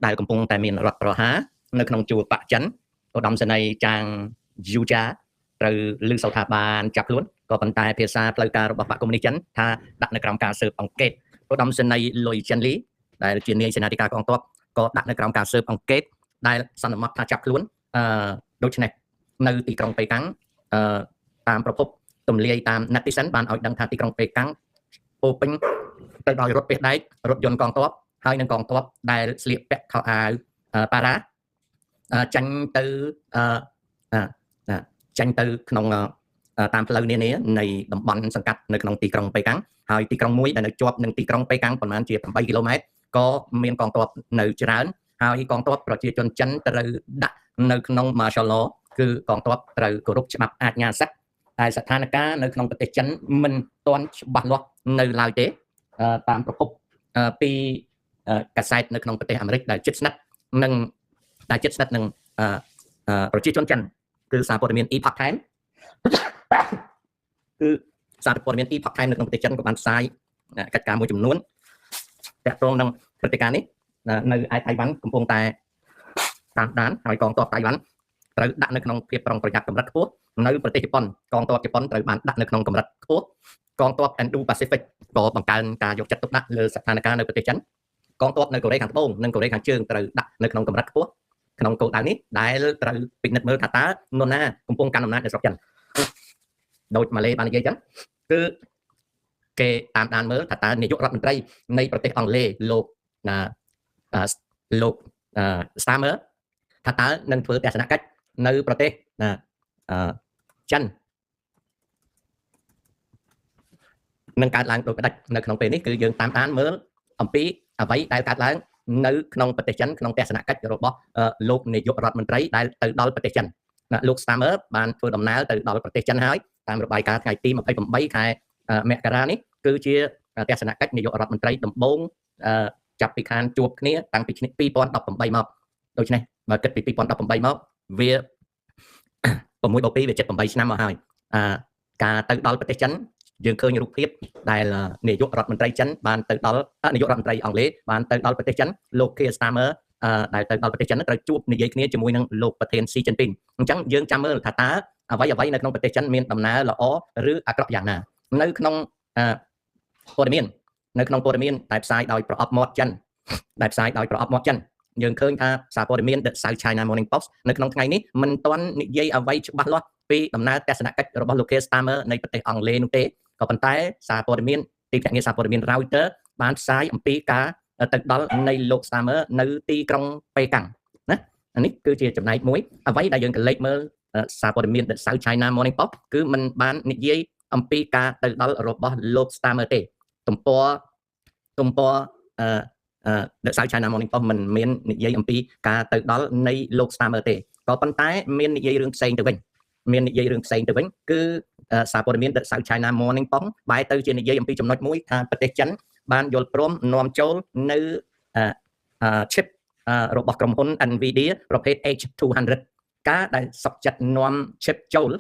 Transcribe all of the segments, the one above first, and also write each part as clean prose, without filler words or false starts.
ដែលកំពុងតែមានរដ្ឋប្រហារនៅក្នុងជួរបកចិនឧត្តមសេនីយ៍ចាងយូចាត្រូវលើកសោថាបានចាប់ខ្លួនក៏ប៉ុន្តែភាសាផ្លូវការរបស់បកកុម្មុយនីសចិនថាដាក់នៅក្រោមការស៊ើបអង្កេតឧត្តមសេនីយ៍លុយចិនលីដែលជានាយសេនាធិការកងទ័ពក៏ដាក់នៅក្រោមការស៊ើបអង្កេតដែលសន្មតថាចាប់ខ្លួនដូច្នេះនៅទីក្រុងប៉េកាំងតាមប្រភពទម្លាយតាម Netizen បានឲ្យដឹងថាទីក្រុងប៉េកាំងពោពេញទៅដោយរថពាសដែករថយន្តកងទ័ពហើយនឹងកងទ័ពដែលស្លៀកពាក់ខោអាវប៉ារ៉ាចាញ់ទៅក្នុងតាមផ្លូវនានានៃតំបន់សង្កាត់នៅក្នុងទីក្រុងប៉េកាំងហើយទីក្រុងមួយដែលនៅជាប់នឹងទីក្រុងប៉េកាំងប្រមាណជា8គីឡូម៉ែត្រក៏មានកងទ័ពនៅច្រើនហើយកងទ័ពប្រជាជនចិនត្រូវដាក់នៅក្នុង martial law គឺកងទ័ពត្រូវគោរពច្បាប់អាជ្ញាសិទ្ធិតែស្ថានភាពនៅក្នុងប្រទេសចិនមិនទាន់ច្បាស់លាស់នៅឡើយទេតាមប្រភពពីកាសែតនៅក្នុងប្រទេសអាមេរិកដែលជិតស្និទ្ធនឹងប្រជាជនចិនគឺសារព័ត៌មាន Epoch Times គឺសារព័ត៌មាន Epoch Times នៅក្នុងប្រទេសចិនក៏បានផ្សាយកិច្ចការមួយចំនួនទាក់ទងនឹងព្រឹត្តិការណ៍នេះនៅឯតៃវ៉ាន់កំពុងតែតាមដានហើយកងទ័ពតៃវ៉ាន់ត្រូវដាក់នៅក្នុងភាពប្រុងប្រយ័ត្នកម្រិតខ្ពស់នៅប្រទេសជប៉ុនកងទ័ពជប៉ុនត្រូវបានដាក់នៅក្នុងកម្រិតខ្ពស់កងទ័ព Indo-Pacific ក៏បង្កើនការយកចិត្តទុកដាក់លើស្ថានភាពនៅប្រទេសចិនកងទ័ពនៅកូរ៉េខាងត្បូងនិងកូរ៉េខាងជើងត្រូវដាក់នៅក្នុងកម្រិតខ្ពស់ក្នុងគោលដៅនេះដែលត្រូវពិនិត្យមើលថាតើនរណាកំពុងកាន់អំណាចនៅស្រុកចិនដូចម៉ាឡេបាននិយាយចឹងគឺគេតាមដានមើលថាតើនាយករដ្ឋមន្ត្រីនៃប្រទេសអង់គ្លេសលោក Starmer ថាតើនឹងធ្វើទស្សនកិច្ចនៅប្រទេសចិននឹងកើតឡើងដោយផ្ដាច់នៅក្នុងពេលនេះគឺយើងតាមដានមើលអំពីអ្វីដែលកើតឡើងនៅក្នុងប្រទេសចិនក្នុងទស្សនកិច្ចរបស់លោកនាយករដ្ឋមន្ត្រីដែលទៅដល់ប្រទេសចិនលោក Starmer បានធ្វើដំណើរទៅដល់ប្រទេសចិនហើយតាមរបាយការណ៍ថ្ងៃទី28ខែមករានេះគឺជាទស្សនកិច្ចនាយករដ្ឋមន្ត្រីដំបូងចាប់ពីខានជួបគ្នាតាំងពីឆ្នាំ2018មកដូច្នេះបើគិតពី2018មកវា6បូក2វា78ឆ្នាំមកហើយការទៅដល់ប្រទេសចិនយើងឃើញរូបភាពដែលនាយករដ្ឋមន្ត្រីចិនបានទៅដល់នាយករដ្ឋមន្ត្រីអង់គ្លេសបានទៅដល់ប្រទេសចិនលោក Keir Starmer ដែលទៅដល់ប្រទេសចិនត្រូវជួបនិយាយគ្នាជាមួយនឹងលោកប្រធានស៊ីជីនពីងអញ្ចឹងយើងចាំមើលថាតើអ្វីនៅក្នុងប្រទេសចិនមានដំណើរល្អឬអាក្រក់យ៉ាងណានៅក្នុងព័ត៌មានដែលផ្សាយដោយប្រអប់មាត់ចិនយើងឃើញថាសារព័ត៌មាន The South China Morning Post នៅក្នុងថ្ងៃនេះមិនទាន់និយាយអ្វីច្បាស់លាស់ពីដំណើរទស្សនកិច្ចរបស់លោក Keir Starmer នៃប្រទេសអង់គ្លេសនោះទេក៏ប៉ុន្តែសារព័ត៌មានទីភ្នាក់ងារសារព័ត៌មាន Reuters បានផ្សាយអំពីការទៅដល់នៃលោក Starmer នៅទីក្រុងប៉េកាំងណានេះគឺជាចំណែកមួយអ្វីដែលយើងកលេចមើលសារព័ត៌មាន The South China Morning Post គឺมันបាននិយាយអំពីការទៅដល់របស់លោក Starmer ទេទំព័រThe South China Morning Post មិនមាននិយាយអំពីការទៅដល់នៃលោក Starmer ទេក៏ប៉ុន្តែមាននិយាយរឿងផ្សេងទៅវិញគឺសារព័ត៌មាន The South China Morning Post បែរទៅជានិយាយអំពីចំណុចមួយថាប្រទេសចិនបានយល់ព្រមនាំចូលនៅchip របស់ក្រុមហ៊ុន Nvidia ប្រភេទ H200 ការដែលសុកចិត្តនាំ chip ចូល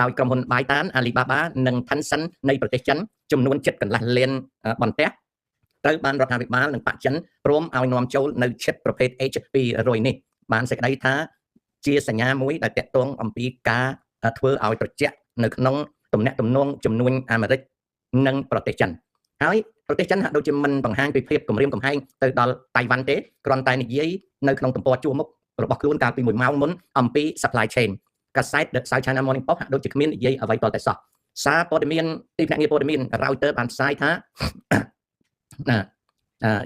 ដោយក្រុមហ៊ុន ByteDance Alibaba និង Tencent នៃប្រទេសចិនចំនួនជិតកន្លះលានបន្ទះត្រូវបានរដ្ឋាភិបាលនិងបកចិនព្រមឲ្យនាំចូលនៅ chip ប្រភេទ H200 នេះបានសេចក្តីថាជាសញ្ញាមួយដែលតាក់ទងអំពីការធ្វើឲ្យត្រជាក់នៅក្នុងទំនាក់ទំនងជំនួញអាមេរិកនិងប្រទេសចិនហើយប្រទេសចិនហាក់ដូចជាមិនបង្ហាញពីភាពគំរាមកំហែងទៅដល់តៃវ៉ាន់ទេគ្រាន់តែនិយាយនៅក្នុងទំព័រជួរមុខរបស់ខ្លួនកាលពី1ម៉ោងមុនអំពី supply chain កាសែត The South China Morning Post ហាក់ដូចជាគ្មាននិយាយអ្វីទាល់តែសោះសារព័ត៌មានទីភ្នាក់ងារព័ត៌មាន Reuters បានផ្សាយថា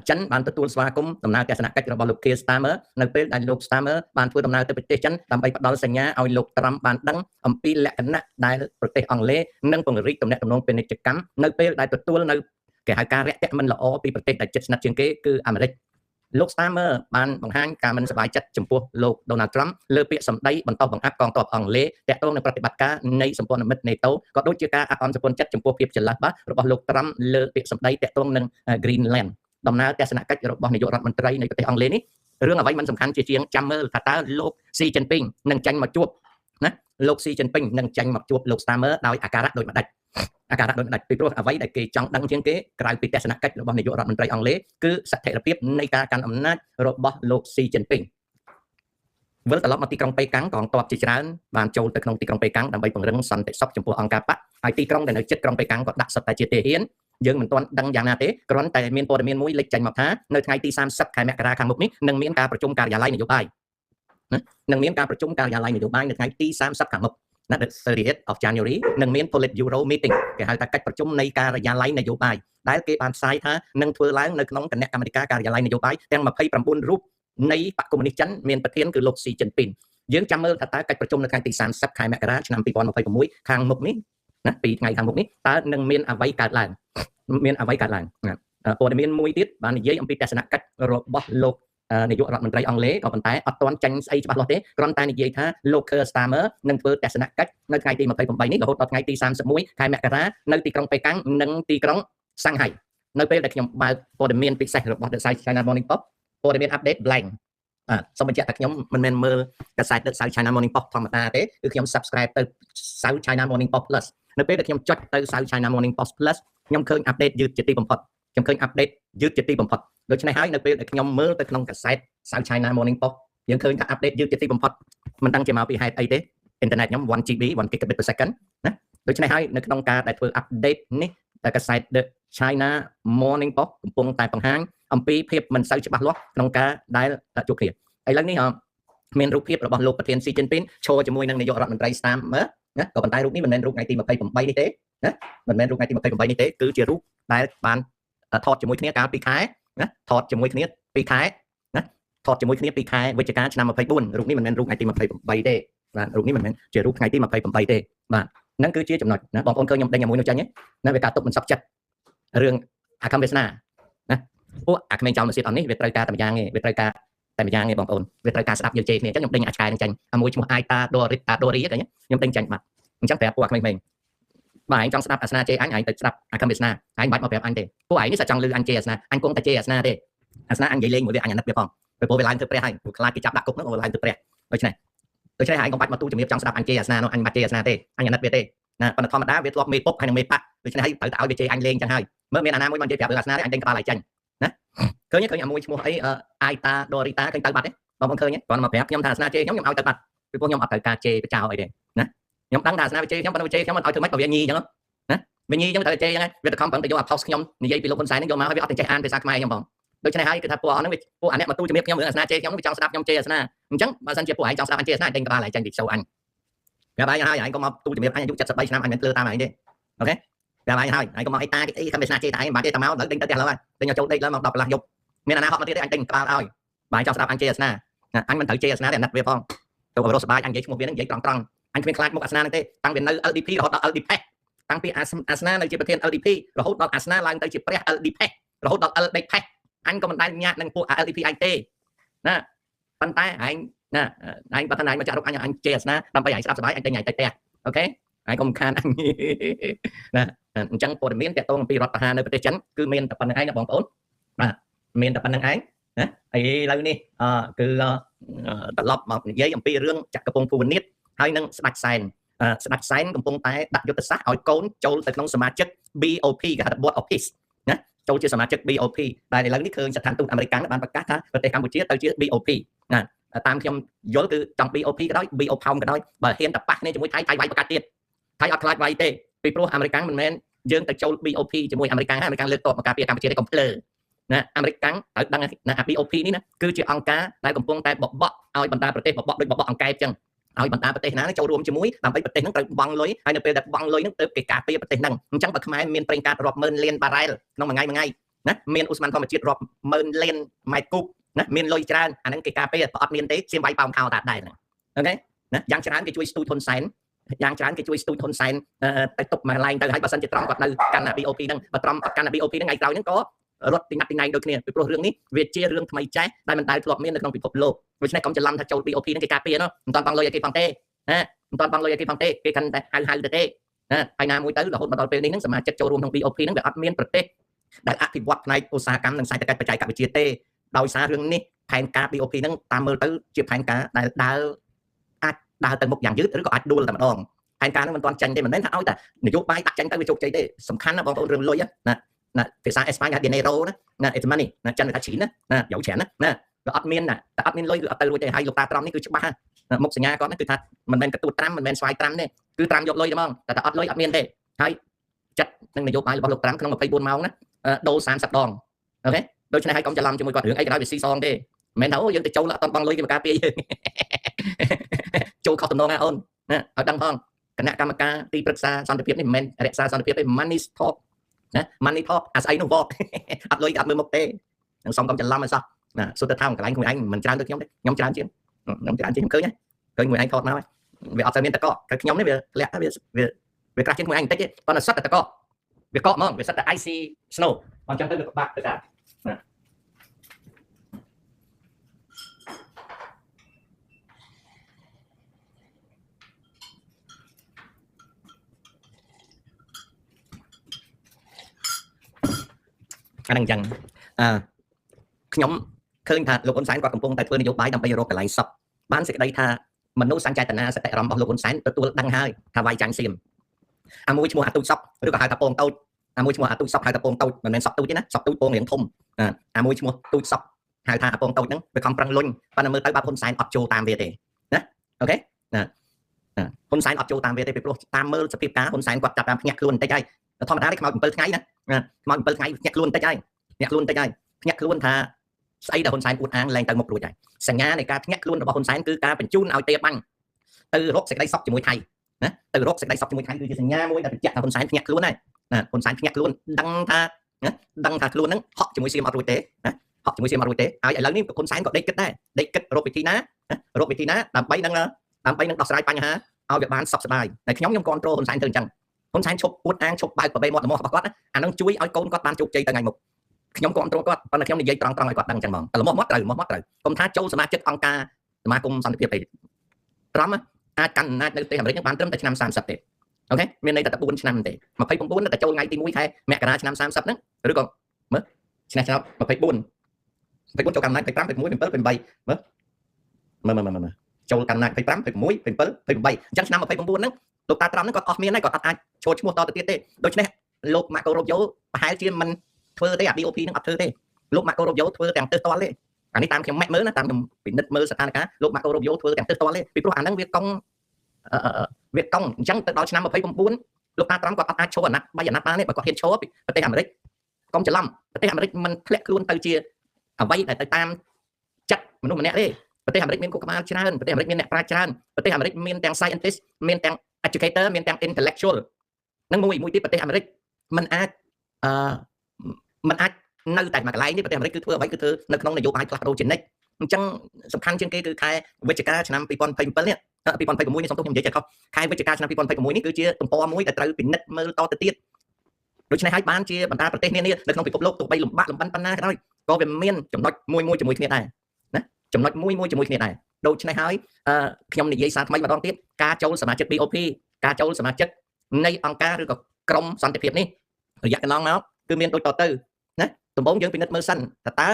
ចិនបានទទួលស្វាគមន៍ដំណើរទស្សនកិច្ចរបស់លោក Keir Starmer នៅពេលដែលលោក Starmer បានធ្វើដំណើរទៅប្រទេសចិនដើម្បីផ្ដល់សញ្ញាឲ្យលោក Trump បានដឹងអំពីលក្ខណៈដែលប្រទេសអង់គ្លេសនឹងពង្រីកទំនាក់ទំនងពាណិជ្ជកម្មនៅពេលដែលទទួលនៅគេហៅការរាក់ទាក់មិនល្អពីប្រទេសដែលជិតស្និទ្ធជាងគេគឺអាមេរិកលោក Starmer បានបង្ហាញការមិនសប្បាយចិត្តចំពោះលោក Donald Trump លើពាក្យសម្ដីបន្តបង្អាប់កងទ័ពអង់គ្លេសទាក់ទងនឹងប្រតិបត្តិការនៃសម្ព័ន្ធមិត្ត NATO ក៏ដូចជាការអន់សម្ព័ន្ធចិត្តចំពោះភាពចលាស់បាសរបស់លោក Trump លើពាក្យសម្ដីទាក់ទងនឹង Greenland ដំណើរទស្សនកិច្ចរបស់នាយករដ្ឋមន្ត្រីនៃប្រទេសអង់គ្លេសនេះរឿងអ្វីមិនសំខាន់ជាជាងចាំមើលថាតើលោកស៊ីជីនពីងនឹងចាញ់មកជួបណាលោកស៊ីជីនពីងនឹងចាញ់មកជួបលោក Starmer ដោយអាការៈដូចម្ដេច អាការៈដូចម្ដេចពីព្រោះអ្វីដែលគេចង់ដឹងជាងគេក្រៅពីទស្សនកិច្ចរបស់នាយករដ្ឋមន្ត្រីអង់គ្លេសគឺស្ថិរភាពនៃការកាន់អំណាចរបស់លោកស៊ីជីនពីងវិលត្រឡប់មកទីក្រុងប៉េកាំងកងទ័ពជាច្រើនបានចូលទៅក្នុងទីក្រុងប៉េកាំងដើម្បីពង្រឹងសន្តិសុខចំពោះអង្គការបកហើយទីក្រុងដែលនៅជិតក្រុងប៉េកាំងក៏ដាក់សុទ្ធតែជាទាហានយើងមិនទាន់ដឹងយ៉ាងណាទេគ្រាន់តែមានព័ត៌មានមួយលេចចេញមកថានៅថ្ងៃទី30ខែមករាខាងមុខនេះនឹងមានការប្រជុំការិយាល័យនយោបាយនឹងមានការប្រជុំការិយាល័យនយោបាយនៅថ្ងៃទី30ខាងមុខណា the 30th of January នឹងមាន Politburo meeting គេហៅថាកិច្ចប្រជុំនៃការិយាល័យនយោបាយដែលគេបានផ្សាយថានឹងធ្វើឡើងនៅក្នុងគណៈកម្មាធិការការិយាល័យនយោបាយទាំង29រូបនៃបកកុម្មុយនីសចិនមានប្រធានគឺលោកស៊ីជីនពីងយើងចាំមើលថាតើកិច្ចប្រជុំនៅថ្ងៃទី30ខែមករាឆ្នាំ2026ខាងមុខនេះណាពីថ្ងៃខាងមុខនេះតើនឹងមានអ្វីកើតឡើងព័ត៌មានមួយទៀតបាននិយាយអំពីទស្សនកិច្ចរបស់លោកនាយករដ្ឋមន្ត្រីអង់គ្លេសក៏ប៉ុន្តែអត់ទាន់ចាញ់ស្អីច្បាស់លាស់ទេគ្រាន់តែនិយាយថាលោក Keir Starmer នឹងធ្វើទស្សនកិច្ចនៅថ្ងៃទី28នេះរហូតដល់ថ្ងៃទី31ខែមករានៅទីក្រុងប៉េកាំងនិងទីក្រុងសាំងហៃនៅពេលដែលខ្ញុំបើកព័ត៌មានពិសេសរបស់ The South China Morning Post ព័ត៌មាន update blank សូមបញ្ជាក់ថាខ្ញុំមិនមែនមើលកាសែត The South China Morning Post ធម្មតាទេគឺខ្ញុំ subscribe ទៅ South China Morning Post Plus នៅពេលដែលខ្ញុំចុចទៅ South China Morning Post Plus ខ្ញុំឃើញ update យឺតជាទីបំផុតដូច្នេះហើយនៅពេលដែលខ្ញុំមើលទៅក្នុងកាសែត South China Morning Post យើងឃើញថា update យឺតជាទីបំផុតមិនដឹងជាមកពីហេតុអីទេអ៊ីនធឺណិតខ្ញុំ 1GB 1 gigabit per second ណាដូច្នេះហើយនៅក្នុងការដែលធ្វើ update នេះតែកាសែត The China Morning Post កំពុងតែបង្ហាញអំពីភាពមិនសូវច្បាស់លាស់ក្នុងការដែលជួបគ្នាឥឡូវនេះមានរូបភាពរបស់លោកប្រធានស៊ីជីនពីងឈរជាមួយនឹងនាយករដ្ឋមន្ត្រី Starmer ណាក៏ប៉ុន្តែរូបនេះមិនមែនរូបថ្ងៃទី28នេះទេណាមិនមែនរូបថ្ងៃទី28នេះទេគឺជារូបដែលបានថតជាមួយគ្នាកាលពីខែណាថតជាមួយគ្នា2ខែណាថតជាមួយគ្នា2ខែវិច្ឆិកាឆ្នាំ24រូបនេះមិនមែនរូបថ្ងៃទី28ទេបាទរូបនេះមិនមែនជារូបថ្ងៃទី28ទេបាទហ្នឹងគឺជាចំណុចណាបងប្អូនឃើញខ្ញុំដេញមួយនោះចាញ់ណាវាការទុកមិនសក់ចិត្តរឿងអាកម្មវាសនាណាពួកអាក្មេងចោលមកសៀតអត់នេះវាត្រូវការតែម្យ៉ាងទេវាត្រូវការតែម្យ៉ាងទេបងប្អូនវាត្រូវការស្ដាប់យល់ជេរគ្នាអញ្ចឹងខ្ញុំដេញអាឆ្កែនឹងចាញ់អាមួយឈ្មោះអាយតាដូរីឃើញខ្ញុំដេញចាញ់បាទអញ្ចឹងប្រាប់ពួកអាក្មេងៗបាទឯងចង់ស្ដាប់អាសនាជេរអញទៅស្ដាប់អាកម្មវាសនាឯងបាច់មកប្រាប់អញទេពួកឯងនេះសាច់ចង់លឺអញជេរអាសនាអញគង់តែជេរអាសនាទេអាសនាអញនិយាយលេងមួយវាអញអាណិតវាផងព្រោះវាឡើងទៅព្រះហើយព្រោះខ្លាចគេចាប់ដាក់គុកនោះវាឡើងទៅព្រះដូច្នេះឯងកុំបាច់មកទូជំរាបចង់ស្ដាប់អញជេរអាសនានោះអញបាច់ជេរអាសនាទេអញអាណិតវាទេណាប៉ុន្តែធម្មតាវាធ្លាប់មេពុកហើយនឹងមេប៉ាដូច្នេះហើយត្រូវតែឲ្យវាជេរអញលេងចឹងហើយមើលមានអាណាមួយមកនិយាយប្រាប់រឿងអាសនាទេអញដេញក្បាលឲ្យចាញ់ណាឃើញអាមួយឈ្មោះអីអាយតាដូរីតាឃើញទៅបាត់ទេបងប្អូនឃើញទេគាត់មកប្រាប់ខ្ញុំថាអាសនាជេរខ្ញុំឲ្យទៅបាត់ពីព្រោះខ្ញុំអត់ត្រូវការជេរបចោអីទេណាខ្ញុំដឹងថាអាសនាវាជេរខ្ញុំប៉ុន្តែវាជេរខ្ញុំមិនឲ្យធ្វើម៉េចក៏វាញីចឹងណាវាញីចឹងត្រូវជេរចឹងវាទៅខំប្រឹងទៅយកអា post ខ្ញុំនិយាយពីលោកហ៊ុនសែននេះយកមកឲ្យវាអត់ចេះអានភាសាខ្មែរខ្ញុំបងដូច្នេះហើយគឺថាពួកអស់ហ្នឹងពួកអាអ្នកមកទូជំរាបខ្ញុំរឿងអាសនាជេរខ្ញុំវាចង់ស្ដាប់ខ្ញុំជេរអាសនាអញ្ចឹងបើសិនជាពួកឯងចង់ស្ដាប់អញជេរអាសនាដេញក្បាលឲ្យចាញ់ពីshowអញប្រាប់ឯងហើយឯងក៏មកទូជំរាបអញអាយុ73ឆ្នាំអញមិនភ្លើតាមឯងទេអូខេប្រាប់ឯងហើយឯងក៏មកអីតាអីកម្មវាសនាជេរតែឯងមិនបានទេតែមកដល់ដេញទៅផ្ទះឡើយដេញចូលដេកឡើយមក10កន្លះយប់មានអាណាហត់មកទៀតទេអញដេញក្បាលឲ្យបើឯងចង់ស្ដាប់អញជេរអាសនាអញមិនត្រូវជេរអាសនាទេអាណិតវាផងទៅក៏រស់សប្បាយអញនិយាយឈ្មោះវានឹងនិយាយត្រង់អញគ្មានខ្លាចមុខអាសនានឹងទេតាំងពីនៅ LDP រហូតដល់ LDP តាំងពីអាសនានៅជាប្រធាន LDP រហូតដល់អាសនាឡើងទៅជាព្រះ LDP រហូតដល់ LDP អញក៏មិនដែលញាក់នឹងពួក LDP ឯងទេណាប៉ុន្តែឯងណាឯងបើថាឯងមកចាក់រុកអញជេរអាសនាដើម្បីឯងស្ដាប់សប្បាយអញដេញឯងទៅផ្ទះអូខេឯងកុំខានអញណាអញ្ចឹងព័ត៌មានទាក់ទងអំពីរដ្ឋប្រហារនៅប្រទេសចិនគឺមានតែប៉ុណ្្នឹងឯងណាបងប្អូនបាទមានតែប៉ុណ្្នឹងឯងណាឥឡូវនេះគឺត្រឡប់មកនិយាយអំពីរឿងចក្រពង្គភូវនីតហើយនឹងស្ដេចសែនកំពុងតែដាក់យុទ្ធសាស្ត្រឲ្យកូនចូលទៅក្នុងសមាជិក BOP គេហៅថា Board of Peace ណាចូលជាសមាជិក BOP ដែលឥឡូវនេះឃើញស្ថានទូតអាមេរិកបានប្រកាសថាប្រទេសកម្ពុជាទៅជា BOP ណាតាមខ្ញុំយល់គឺចង់ BOP ក៏ដោយ BO ផោមក៏ដោយបើហ៊ានតែប៉ះគ្នាជាមួយថៃវាយប្រកាសទៀតថៃអត់ខ្លាចវាយទេពីព្រោះអាមេរិកមិនមែនយើងទៅចូល BOP ជាមួយអាមេរិកហើយអាមេរិកលើកតបមកការពារកម្ពុជាទេកុំភ្លើណាអាមេរិកត្រូវដឹងណា BOP នេះណាគឺជាអង្គការដែលកំពុងតែបបក់ឲ្យបណ្ដាប្រទេសបបក់ដូចបបក់អង្កែបចឹងឲ្យបណ្ដាប្រទេសណាចូលរួមជាមួយដើម្បីប្រទេសហ្នឹងត្រូវបង់លុយហើយនៅពេលដែលបង់លុយហ្នឹងទើបគេការពារប្រទេសហ្នឹងអញ្ចឹងបើខ្មែរមានប្រេងកាតរាប់ម៉ឺនលានបារ៉ែលក្នុងមួយថ្ងៃណាមានឧស្ម័នធម្មជាតិរាប់ម៉ឺនលានម៉ែត្រគូបណាមានលុយច្រើនអាហ្នឹងគេការពារបើអត់មានទេសៀមវាយប៉ោមខោតាដែរហ្នឹងអូខេណាយ៉ាងច្រើនគេជួយស្ទូចហ៊ុនសែនទៅតុបមកឡើងទៅហើយបើសិនជាត្រង់គាត់នៅកាន់ BOP ហ្នឹងបើត្រង់គាត់កាន់ BOP ហ្នឹងថ្ងៃក្រោយហ្នឹងក៏រត់ពីណាត់ពីណៃដូចគ្នាពីព្រោះរឿងនេះវាជារឿងថ្មីចេះដែលមិនដែលធ្លាប់មាននៅក្នុងពិភពលោកដូច្នេះកុំច្រឡំថាចូល BOP ហ្នឹងគេការពារនោះមិនតាន់បង់លុយឲ្យគេផងទេណាមិនតាន់បង់លុយឲ្យគេផងទេគេកាន់តែហៅទៅទេណាហើយណាមួយទៅរហូតមកដល់ពេលនេះហ្នឹងសមាជិកចូលរួមក្នុង BOP ហ្នឹងវាអត់មានប្រទេសដែលអភិវឌ្ឍផ្នែកឧស្សាហកម្មនិងសេដ្ឋកិច្ចបច្ចេកវិទ្យាទេដោយសាររឿងនេះផែនការ BOP ហ្នឹងតាមមើលទៅជាផែនការដែលដើរទៅមុខយ៉ាងយឺតឬក៏អាចដួលតែម្ដង ផែនការហ្នឹងមិនទាន់ចាញ់ទេមិនមែនថាឲ្យតែនយោបាយដាក់ចាញ់ទៅវាជោគជ័យទេសំខាន់ណាបងប្អូនរឿងលុយណាភាសាអេស្ប៉ាញគេហៅ dinero ណា it's money ណាចិនគេថាឈីនណាយកច្រើនណាវាអត់មានណាតែអត់មានលុយគឺអត់ទៅរួចទេហើយលោកតាត្រង់នេះគឺច្បាស់មុខសញ្ញាគាត់គឺថាមិនមែនកទួតត្រាំមិនមែនស្វាយត្រាំទេគឺត្រាំយកលុយទេហ្មងតែអត់លុយអត់មានទេហើយចិត្តនឹងនយោបាយរបស់លោកត្រាំក្នុង24ម៉ោងណាដូរ30ដងអូខេដូច្នេះហើយកុំច្រឡំជាមួយគាត់រឿងអីក៏ដោយវាស៊ីសងទេមិនមែនថាអូយើងទៅចូលអត់បង់លុយគេមកការពារយើងចូលខុសតំណងណាអូនណាឲ្យដឹងផងគណៈកម្មការទីប្រឹក្សាសន្តិភាពនេះមិនមែនរក្សាសន្តិភាពទេ money talk ណា money talk អាស្អីនោះវកអត់លុយអត់មើលមុខទេនឹងសុំកុំច្រឡំឲ្យសោះណាសុទ្ធតែថាកន្លែងខ្លួនឯងមិនច្រើនដូចខ្ញុំទេខ្ញុំច្រើនជាងខ្ញុំឃើញមួយឯងថតមកហើយវាអត់ទៅមានតកតែខ្ញុំនេះវាធ្លាក់វាក្រាស់ជាងខ្លួនឯងបន្តិចទេប៉ុន្តែសុទ្ធតែតកវាកកហ្មងវាសុទ្ធតែ IC snow អញ្ចឹងទៅវាបាក់ទៅដែរអាហ្នឹងអញ្ចឹងខ្ញុំឃើញថាលោកហ៊ុនសែនគាត់កំពុងតែធ្វើនយោបាយដើម្បីរកកន្លែងសុខបានសេចក្តីថាមនុស្សសញ្ចេតនាសតិអារម្មណ៍របស់លោកហ៊ុនសែនទទួលដឹងហើយថាវាយចាញ់សៀមអាមួយឈ្មោះអាទូចសុកឬក៏ហៅថាពងតូចអាមួយឈ្មោះអាទូចសុកហៅថាពងតូចមិនមែនសុកទូចទេណាសុកទូចពងរៀងធំអាមួយឈ្មោះទូចសុកហៅថាពងតូចហ្នឹងវាខំប្រឹងលុញប៉ុន្តែមើលទៅបាត់ហ៊ុនសែនអត់ចូលតាមវាទេណាអូខេណាហ៊ុនសែនអត់ចូលតាមវាទេពីព្រោះតាមមើលសភាពការហ៊ុនសែនគាត់ចាប់តាមភ្ញាក់ខ្លួនបន្តិចហើយធម្មតាទេខ្មោច7ថ្ងៃណាខ្មោច7ថ្ងៃភ្ញាក់ខ្លួនបន្តិចហើយភ្ញាក់ខ្លួនបន្តិចហើយភ្ញាក់ខ្លួនថាស្អីដែលហ៊ុនសែនអួតអាងឡើងទៅមុខរួចហើយសញ្ញានៃការភ្ញាក់ខ្លួនរបស់ហ៊ុនសែនគឺការបញ្ជូនឲ្យទេបាញ់ទៅរកសេចក្តីសុខជាមួយថៃណាទៅរកសេចក្តីសុខជាមួយថៃគឺជាសញ្ញាមួយដែលបញ្ជាក់ថាហ៊ុនសែនភ្ញាក់ខ្លួនហើយណាហ៊ុនសែនភ្ញាក់ខ្លួនដឹងថាខ្លួនហ្នឹងហក់ជាមួយសៀមអត់រួចទេណាហក់ជាមួយសៀមអត់រួចទេហើយឥឡូវនេះហ៊ុនសែនក៏ដេកគិតដែរដេកគិតរកវិធីណាដើម្បីនឹងដោះស្រាយបញ្ហាឲ្យវាបានសុខសប្បាយតែខ្ញុំគ្រប់គ្រងហ៊ុនសែនទៅអញ្ចឹងហ៊ុនសែនឈប់អួតអាងឈប់បើកប្របីមាត់របស់គាត់អានឹងជួយឲ្យកូនគាត់បានជោគជ័យទៅថ្ងៃមុខខ្ញុំគ្រប់គ្រងគាត់ប៉ុន្តែខ្ញុំនិយាយត្រង់ឲ្យគាត់ដឹងអញ្ចឹងហ្មងតែលំមាត់ត្រូវកុំថាចូលសមាជិកអង្គការសមាគមសន្តិភាពទេត្រង់អាចកាន់អំណាចនៅប្រទេសអាមេរិកបានត្រឹមតែឆ្នាំ30ទេអូខេមានន័យថាតែ4ឆ្នាំទេ29តែចូលថ្ងៃទី1ខែមករាឆ្នាំ30ហ្នឹងឬក៏មើលឆ្នាំ24ចូលកាន់អំណាច25 26 27 28មើលចូលកាន់អំណាច25 26 27 28អញ្ចឹងឆ្នាំ29ហ្នឹងលោកតាត្រង់ហ្នឹងគាត់អស់មានហើយគាត់អត់អាចចូលឈ្មោះតទៅទៀតទេដូច្នេះលោកម៉ាកូរ៉ូយ៉ូប្រហែលជាមិនធ្វើទេអា BOP ហ្នឹងអត់ធ្វើទេលោកម៉ាកូរ៉ូយ៉ូធ្វើទាំងទិសតល់ទេអានេះតាមខ្ញុំមើលណាតាមខ្ញុំពិនិត្យមើលស្ថានភាពលោកម៉ាកូរ៉ូយ៉ូធ្វើទាំងទិសតល់ទេពីព្រោះអាហ្នឹងវាកង់អញ្ចឹងទៅដល់ឆ្នាំ29លោកតាត្រង់គាត់អត់អាចឈរអាណត្តិ3អាណត្តិបានទេបើគាត់ហ៊ានឈរពីប្រទេសអាមេរិកកុំច្រឡំប្រទេសអាមេរិកមិនធ្លាក់ខ្លួនទៅជាអ្វីដែលទៅតាមចិត្តមនុស្សម្នាក់ទេប្រទេសអាមេរិកមានគូក្បាលច្រើនប្រទេសអាមេរិកមានអ្នកប្រាជ្ញច្រើនប្រទេសអាមេរិកមានទាំង scientist មានទាំង educator មានទាំង intellectual នឹងមួយទៀតប្រទេសអាមេរិកมันអាចនៅតែមួយកន្លែងនេះប្រទេសអាមេរិកគឺធ្វើអ្វីគឺធ្វើនៅក្នុងនយោបាយផ្លាស់ប្ដូរជានិច្ចអញ្ចឹងសំខាន់ជាងគេគឺខែវិច្ឆិកាឆ្នាំ2027នេះ2026នេះសូមទោសខ្ញុំនិយាយចេះខុសខែវិច្ឆិកាឆ្នាំ2026នេះគឺជាទំព័រមួយដែលត្រូវពិនិត្យមើលតទៅទៀតដូច្នេះហើយបានជាបណ្ដាប្រទេសនានានៅក្នុងពិភពលោកទោះបីលំបាកលំបិនប៉ុណ្ណាក៏ដោយក៏វាមានចំណុចមួយជាមួយគ្នាដែរណាចំណុចមួយជាមួយគ្នាដែរដូច្នេះហើយខ្ញុំនិយាយសារថ្មីម្ដងទៀតការចូលសមាជិក BOP ការចូលសមាជិកនៃអង្គការឬក៏ក្រុមសន្តិភាពនេះរយៈកន្លងមកគឺមានដូចតទៅណាដំបូងយើងពិនិត្យមើលសិនតើ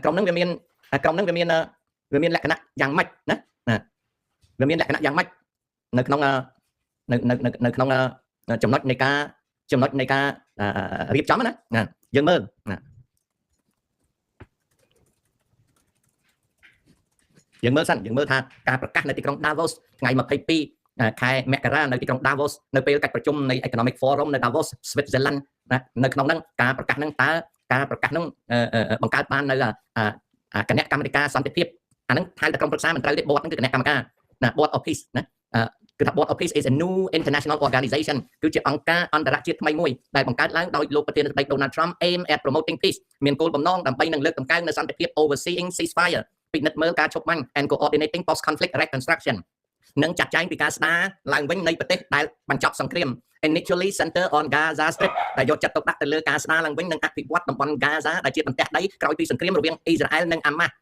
ក្រុមហ្នឹងវាមានលក្ខណៈយ៉ាងម៉េចណាវាមានលក្ខណៈយ៉ាងម៉េចនៅក្នុងចំណុចនៃការរៀបចំណាយើងមើលសិនយើងមើលថាការប្រកាសនៅទីក្រុង Davos ថ្ងៃ22ខែមករានៅទីក្រុង Davos នៅពេលកិច្ចប្រជុំនៃ Economic Forum នៅ Davos Switzerland នៅក្នុងហ្នឹងការប្រកាសហ្នឹងតើការប្រកាសហ្នឹងបង្កើតបាននៅគណៈកម្មាធិការសន្តិភាពអាហ្នឹងហៅតែក្រុមប្រឹក្សាមិនត្រូវទេ board ហ្នឹងគឺគណៈកម្មការណា board of peace ណាគឺថា board of peace is a new international organization គឺជាអង្គការអន្តរជាតិថ្មីមួយដែលបង្កើតឡើងដោយលោកប្រធានាធិបតី Donald Trump aim at promoting peace មានគោលបំណងដើម្បីនឹងលើកតម្កើងនូវសន្តិភាព overseeing ceasefire ពិនិត្យមើលការឈប់បាញ់ and coordinating post conflict reconstruction និងចាត់ចែងពីការស្ដារឡើងវិញនៃប្រទេសដែលបញ្ចប់សង្គ្រាម initially center on Gaza Strip ដែលយកចិត្តទុកដាក់ទៅលើការស្ដារឡើងវិញនិងអភិវឌ្ឍតំបន់ Gaza ដែលជាបន្ទះដីក្រោយពីសង្គ្រាមរវាងអ៊ីស្រាអែលនិងអាម៉ាស់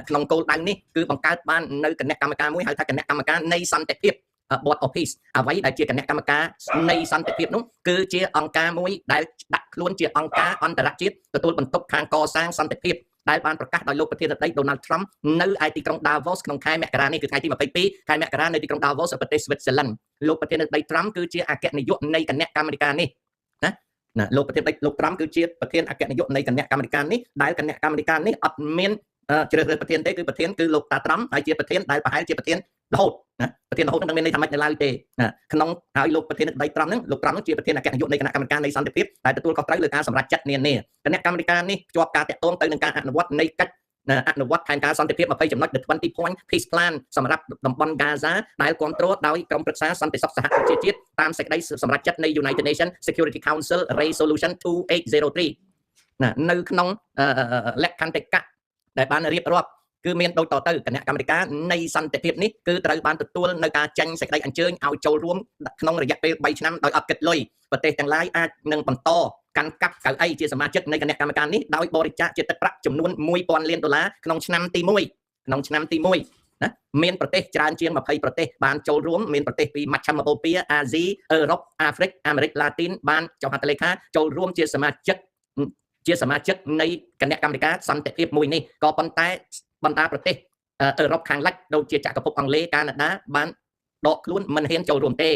ក្នុងគោលដៅនេះគឺបង្កើតបាននៅគណៈកម្មការមួយហៅថាគណៈកម្មការនៃសន្តិភាព Board of Peace អ្វីដែលជាគណៈកម្មការនៃសន្តិភាពនោះគឺជាអង្គការមួយដែលដាក់ខ្លួនជាអង្គការអន្តរជាតិទទួលបន្ទុកខាងកសាងសន្តិភាព ដែលបានប្រកាសដោយលោកប្រធានាធិបតី Donald Trump នៅឯទីក្រុង Davos ក្នុងខែមករានេះគឺថ្ងៃទី22ខែមករានៅទីក្រុង Davos ប្រទេស Switzerland លោកប្រធានាធិបតី Trump គឺជាអគ្គនាយកនៃគណៈកម្មាធិការនេះណាលោកប្រធានាធិបតីលោក Trump គឺជាប្រធានអគ្គនាយកនៃគណៈកម្មាធិការនេះដែលគណៈកម្មាធិការនេះអត់មានជ្រើសរើសប្រធានទេគឺប្រធានគឺលោកតា Trump ហើយជាប្រធានដែលប្រហែលជាប្រធានរហូតណាប្រធានរហូតនឹងមានន័យថាមិននៅឡើយទេណាក្នុងហើយលោកប្រធានាធិបតី Trump ហ្នឹងលោក Trump ហ្នឹងជាប្រធានអគ្គនាយកនៃគណៈកម្មការនៃសន្តិភាពដែលទទួលខុសត្រូវលើការសម្រេចចិត្តនានាគណៈកម្មាធិការនេះភ្ជាប់ការតាក់ទងទៅនឹងការអនុវត្តនៃកិច្ចអនុវត្តផែនការសន្តិភាព20ចំណុច The 20 Point Peace Plan សម្រាប់តំបន់ Gaza ដែលគ្រប់គ្រងដោយក្រុមប្រឹក្សាសន្តិសុខសហប្រជាជាតិតាមសេចក្តីសម្រេចចិត្តនៃ United Nations Security Council Resolution 2803ណានៅក្នុងលក្ខន្តិកៈដែលបានរៀបរាប់គឺមានដូចតទៅគណៈកម្មាធិការនៃសន្តិភាពនេះគឺត្រូវបានទទួលនៅការចេញសេចក្តីអញ្ជើញឲ្យចូលរួមក្នុងរយៈពេល3ឆ្នាំដោយអត់គិតលុយប្រទេសទាំងឡាយអាចនឹងបន្តកាន់កាប់កៅអីជាសមាជិកនៃគណៈកម្មការនេះដោយបរិច្ចាគជាទឹកប្រាក់ចំនួន$1000 លានក្នុងឆ្នាំទី1ណាមានប្រទេសច្រើនជាង20ប្រទេសបានចូលរួមមានប្រទេសពីមជ្ឈមបូព៌ាអាស៊ីអឺរ៉ុបអាហ្វ្រិកអាមេរិកឡាទីនបានចុះហត្ថលេខាចូលរួមជាសមាជិកនៃគណៈកម្មាធិការសន្តិភាពមួយនេះក៏ប៉ុន្តែបណ្ដាប្រទេសអឺរ៉ុបខាងលិចដូចជាចក្រភពអង់គ្លេសកាណាដាបានដកខ្លួនមិនហ៊ានចូលរួមទេ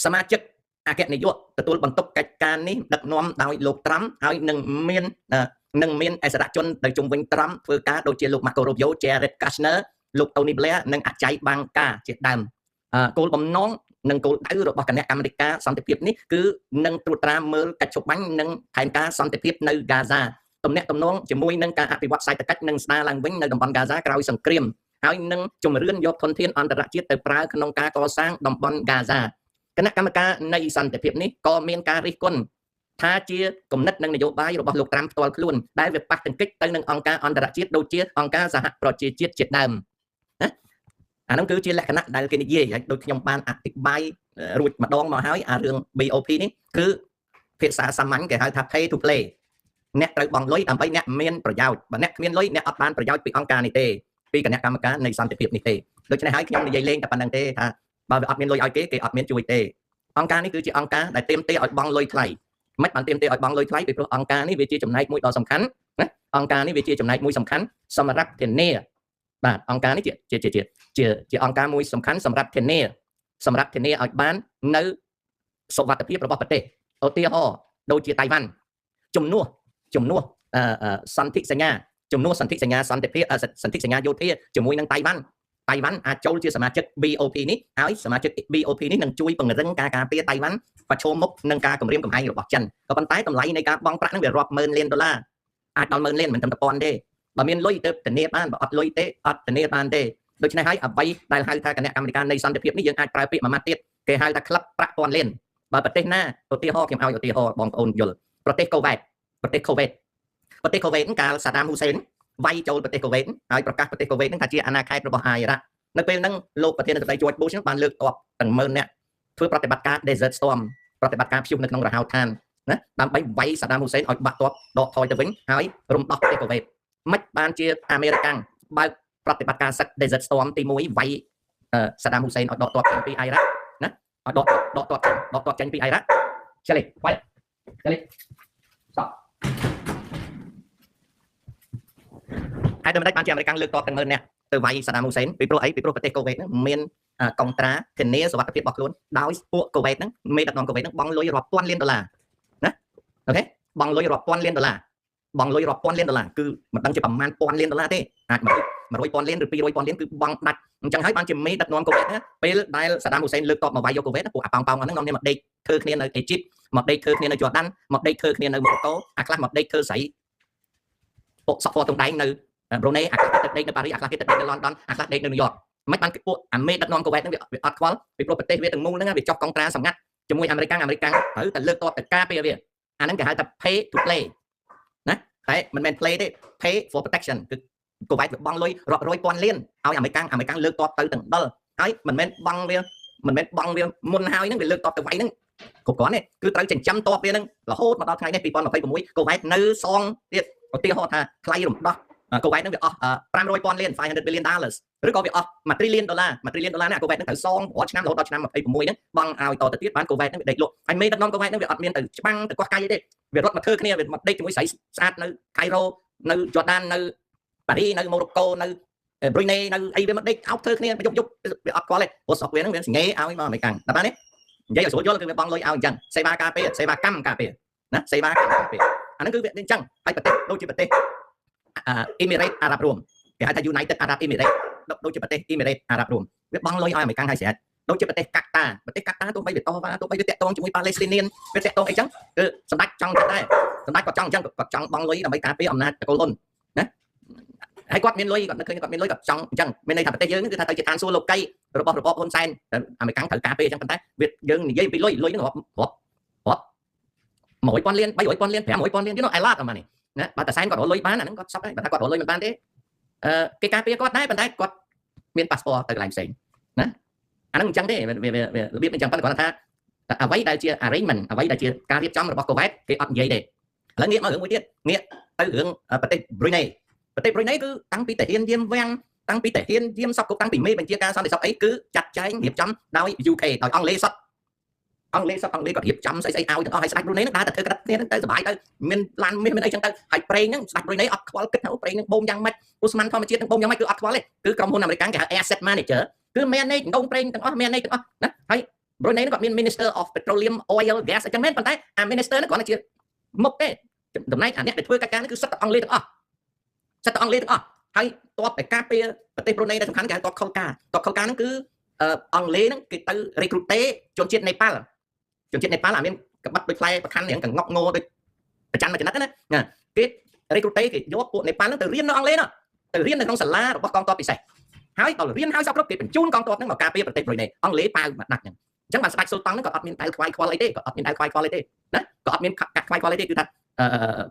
សមាជិកអគ្គនាយកទទួលបន្ទុកកិច្ចការនេះដឹកនាំដោយលោក Trump ហើយនឹងមានអសរជនទៅជុំវិញ Trump ធ្វើការដូចជាលោក Marco Rubio, Jared Kushner លោក Tony Blair និងអច័យបាងកាជាដើមគោលបំណងនិងគោលដៅរបស់គណៈកម្មាធិការសន្តិភាពនេះគឺនឹងត្រួតត្រាមើលកិច្ចឈប់បាញ់និងផែនការសន្តិភាពនៅ Gaza ទំនាក់ទំនងជាមួយនឹងការអភិវឌ្ឍសេដ្ឋកិច្ចនិងស្ដារឡើងវិញនៅតំបន់ Gaza ក្រោយសង្គ្រាមហើយនឹងជំរឿនយកធនធានអន្តរជាតិទៅប្រើក្នុងការកសាងតំបន់ Gaza គណៈកម្មការនៃសន្តិភាពនេះក៏មានការរិះគន់ថាជាគំនិតនិងនយោបាយរបស់លោក Trump ផ្ទាល់ខ្លួនដែលវាប៉ះទង្គិចទៅនឹងអង្គការអន្តរជាតិដូចជាអង្គការសហប្រជាជាតិជាដើមណាអានោះគឺជាលក្ខណៈដែលគេនិយាយហើយដូចខ្ញុំបានអធិប្បាយរួចម្ដងមកហើយអារឿង BOP នេះគឺភាសាសាមញ្ញគេហៅថា pay to play អ្នកត្រូវបង់លុយដើម្បីអ្នកមានប្រយោជន៍បើអ្នកគ្មានលុយអ្នកអត់បានប្រយោជន៍ពីអង្គការនេះទេពីគណៈកម្មការនៃសន្តិភាពនេះទេដូច្នេះហើយខ្ញុំនិយាយលេងតែប៉ុណ្្នឹងទេថាបើវាអត់មានលុយឲ្យគេអត់មានជួយទេអង្គការនេះគឺជាអង្គការដែលទាមទារឲ្យបង់លុយថ្លៃមិនបានទាមទារឲ្យបង់លុយថ្លៃពីព្រោះអង្គការនេះវាជាចំណែកមួយដ៏សំខាន់ណាអង្គការនេះវាជាចំណែកមួយសំខាន់សម្រាប់ធានាបាទអង្គការនេះជាអង្គការមួយសំខាន់សម្រាប់ធានាឲ្យបាននៅសុវត្ថិភាពរបស់ប្រទេសឧទាហរណ៍ដូចជាតៃវ៉ាន់ជំនួសសន្ធិសញ្ញាសន្តិភាពសន្ធិសញ្ញាយោធាជាមួយនឹងតៃវ៉ាន់អាចចូលជាសមាជិក BOP នេះហើយសមាជិក BOP នេះនឹងជួយពង្រឹងការការពារតៃវ៉ាន់ប្រឈមមុខនឹងការគំរាមកំហែងរបស់ចិនក៏ប៉ុន្តែតម្លៃនៃការបង់ប្រាក់នឹងវារាប់ម៉ឺនលានដុល្លារអាចដល់10000លានមិនត្រឹមតែ1000ទេបើមានលុយទៅធានាបានបើអត់លុយទេអត់ធានាបានទេដូច្នេះហើយអ្វីដែលហៅថាគណៈកម្មការនៃសន្តិភាពនេះយើងអាចប្រើពាក្យមួយម៉ាត់ទៀតគេហៅថាក្លឹបប្រាក់1000លានបើប្រទេសណាឧទាហរណ៍ខ្ញុំឲ្យឧទាហរណ៍បងប្អូនយល់ប្រទេសកូវេតកាលសាដាមហ៊ូសេនវាយចូលប្រទេសកូវេតហើយប្រកាសប្រទេសកូវេតហ្នឹងថាជាអាណាខេត្តរបស់អ៊ីរ៉ាក់នៅពេលហ្នឹងលោកប្រធានាធិបតី George Bush បានលើកទ័ពទាំង10000នាក់ធ្វើប្រតិបត្តិការ Desert Storm ប្រតិបត្តិការព្យុះនៅក្នុងរហោឋានណាដើម្បីវាយសាដាមហ៊ូសេនឲ្យបាក់ទ័ពដកថយទៅវិញហើយរំដោះប្រទេសកូវេតមិនបានជាអាមេរិកបើកប្រតិបត្តិការសឹក Desert Storm ទី1វាយសាដាមហ៊ូសេនឲ្យដកទ័ពចេញពីអ៊ីរ៉ាក់ណាឲ្យដកទ័ពចេញពីអ៊ីរ៉ាក់ឆ្លេសោះហើយតែមិនបានជាអាមេរិកលើកទ័ពទាំង10000នាក់ទៅវាយសាដាមហ៊ូសេនពីព្រោះអីពីព្រោះប្រទេសកូវេតហ្នឹងមានកុងត្រាធានាសុវត្ថិភាពរបស់ខ្លួនដោយពួកកូវេតហ្នឹងមេដឹកនាំកូវេតហ្នឹងបង់លុយរាប់ពាន់លានដុល្លារណាអូខេបង់លុយរាប់ពាន់លានដុល្លារគឺមិនដឹងជាប្រមាណពាន់លានដុល្លារទេអាច100,000 លានឬ200,000 លានគឺបង់ដាច់អញ្ចឹងហើយបានជាមេដឹកនាំកូវេតណាពេលដែលសាដាមហ៊ូសេនលើកទ័ពមកវាយយកកូវេតពួកអាប៉ោងហ្នឹងនាំគ្នាមកដេកធ្វើគ្នានៅអេជីបមកដេកធ្វើគ្នានៅជ័រដានមកដេកធ្វើគ្នានៅម៉ូរ៉ូកូអាខ្លះមកដេកធ្វើស្រីពួកសក់ពណ៌តុងដែងនៅប្រូណេអាខ្លះទៅដេកនៅប៉ារីសអាខ្លះទៅដេកនៅលន់ដនអាខ្លះដេកនៅញូវយ៉កមិនបានពួកអាមេដឹកនាំកូវេតហ្នឹងវាអត់ខ្វល់ពីព្រោះប្រទេសវាទាំងមូលហ្នឹងវាចុះកុងត្រាសម្ងាត់ជាមួយអាមេរិកត្រូវតែលើកទ័ពទៅការពារវាអាហ្នឹងគេហៅថា pay to play ណាតែមិនមែន play ទេ pay for protection គឺកូវេតវាបង់លុយរាប់រយពាន់លានឲ្យអាមេរិកលើកទ័ពទៅទាំងដុលហើយមិនមែនបង់វាមុនហើយហ្នឹងវាលើកទ័ពទៅវាយហ្នឹងគ្រប់គ្រាន់ទេគឺត្រូវចិញ្ចឹមទ័ពវាហ្នឹងរហូតមកដល់ថ្ងៃនេះ2026កូវេតនៅសងទៀតឧទាហរណ៍ថាថ្លៃរំដោះកូវេតហ្នឹងវាអស់500,000 លាន$500 billion ឬក៏វាអស់$1 trillionណាកូវេតហ្នឹងត្រូវសងរាល់ឆ្នាំរហូតដល់ឆ្នាំ26ហ្នឹងបង់ឲ្យតទៅទៀតបានកូវេតហ្នឹងវាដេកលក់ហើយមេដឹកនាំកូវេតហ្នឹងវាអត់មានទៅច្បាំងទៅកោះកាយទេវារត់មកធ្វើគ្នាវាមកដេកជាមួយស្រីស្អាតនៅខៃរ៉ូ នៅ Jordan នៅ Paris នៅ Morocco នៅ Brunei នៅអីវាមិនដេកអោបធ្វើគ្នាយប់វាអត់គាត់ទេព្រោះស្រុកវាហ្នឹងវាសង្ហេឲ្យមកអាមេរិកដល់បានទេនិយាយឲ្យស្រួលយល់គឺវាបងលុយឲ្យអញ្ចឹងសេវាការពារសេវាកម្មការពារណាសេវាកម្មការពារអាហ្នឹងគឺវាអញ្ចឹងហើយប្រទេសដូចជាប្រទេសEmirates អារ៉ាប់រួមគេហៅថា United Arab Emirates ដូចជាប្រទេស Emirates អារ៉ាប់រួមវាបងលុយឲ្យអាមេរិកហើយស្រេចដូចជាប្រទេសកាតាទោះបីវាតវ៉ាទោះបីវាតាក់ទងជាមួយប៉ាឡេស្ទីនវាតាក់ទងអីចឹងគឺសម្ដេចចង់ដែរសម្ដេចគាត់ចង់អញ្ចឹងគាត់ចង់បងលុយដើម្បីការពារអំណាចតកូលហ៊ុនណាហើយគាត់មានលុយគាត់នឹកឃើញគាត់មានលុយគាត់ចង់អញ្ចឹងមានន័យថាប្រទេសយើងគឺថាទៅជាឋានសួគ៌លោកីរបស់របបហ៊ុនសែនអាមេរិកត្រូវការពារអញ្ចឹងប៉ុន្តែវាយើងនិយាយពីលុយហ្នឹងរាប់100,000 លាន300,000 លាន500,000 លានyou know a lot of money ណាបើតែសែនគាត់រកលុយបានអាហ្នឹងគាត់សក់ហើយបើថាគាត់រកលុយមិនបានទេគេការពារគាត់ដែរប៉ុន្តែគាត់មានប៉ាសពតទៅកន្លែងផ្សេងណាអាហ្នឹងអញ្ចឹងទេវារបៀបអញ្ចឹងប៉ុន្តែគាត់ថាអ្វីដែលជា arrangement អ្វីដែលជាការរៀបចំរបស់កូវ៉ែតគេអត់និយាយទេឥឡូវងាកមករឿងមួយទៀតងាកទៅរឿងប្រទេស Brunei គឺតាំងពីតាហ៊ានយាមវាំងតាំងពីតាហ៊ានយាមសពគ្រប់តាំងពីមេបញ្ជាការសន្តិសុខអីគឺចាត់ចែងរៀបចំដោយ UK ដោយអង់គ្លេសគាត់រៀបចំស្អីឲ្យទាំងអស់ឲ្យស្ដេច Brunei ហ្នឹងដើរតែធ្វើក្តាប់គ្នាហ្នឹងទៅសុបាយទៅមានឡានមាសមានអីចឹងទៅហើយប្រេងហ្នឹងស្ដេច Brunei អត់ខ្វល់គិតថាប្រេងហ្នឹងបូមយ៉ាងម៉េចឧស្ម័នធម្មជាតិហ្នឹងបូមយ៉ាងម៉េចគឺអត់ខ្វល់ទេគឺក្រុមហ៊ុនអាមេរិកគេហៅ asset manager គឺ manage ដងប្រេងទាំងអស់ manage ទាំងអស់ណាហើយ Brunei ហ្នឹងគាត់មាន Minister of Petroleum Oil Gas អញ្ចឹងមែនប៉ុន្តែអា Minister ហ្នឹងគាត់ជាមុខទេតំណែងអាអ្នកដែលធ្វើកិច្ចការហ្នឹងគឺសិតតែអង់គ្លេសទាំងអស់ហើយតបតែការពារប្រទេស Brunei ដែលសំខាន់គេហៅតបខលការហ្នឹងគឺអង់គ្លេសហ្នឹងគេទៅ recruit ជនជាតិនេប៉ាល់អាមានកបាត់ដូចផ្លែប្រខាន់រៀងកងក់ងោដូចប្រច័នមួយចំណិតណាគេ recruit គេយកពួកនេប៉ាល់ហ្នឹងទៅរៀននៅអង់គ្លេសទៅរៀននៅក្នុងសាលារបស់កងទ័ពពិសេសហើយដល់រៀនហើយសពគ្រប់គេបញ្ជូនកងទ័ពហ្នឹងមកការពារប្រទេស Brunei អង់គ្លេសប៉ាវមកដាក់អញ្ចឹងបានស្ដេចស៊ុលតង់ហ្នឹងក៏អត់មានតែខ្វាយខ្វល់អីទេណាក៏អត់មានខ្វាយខ្វល់អីទេគឺថា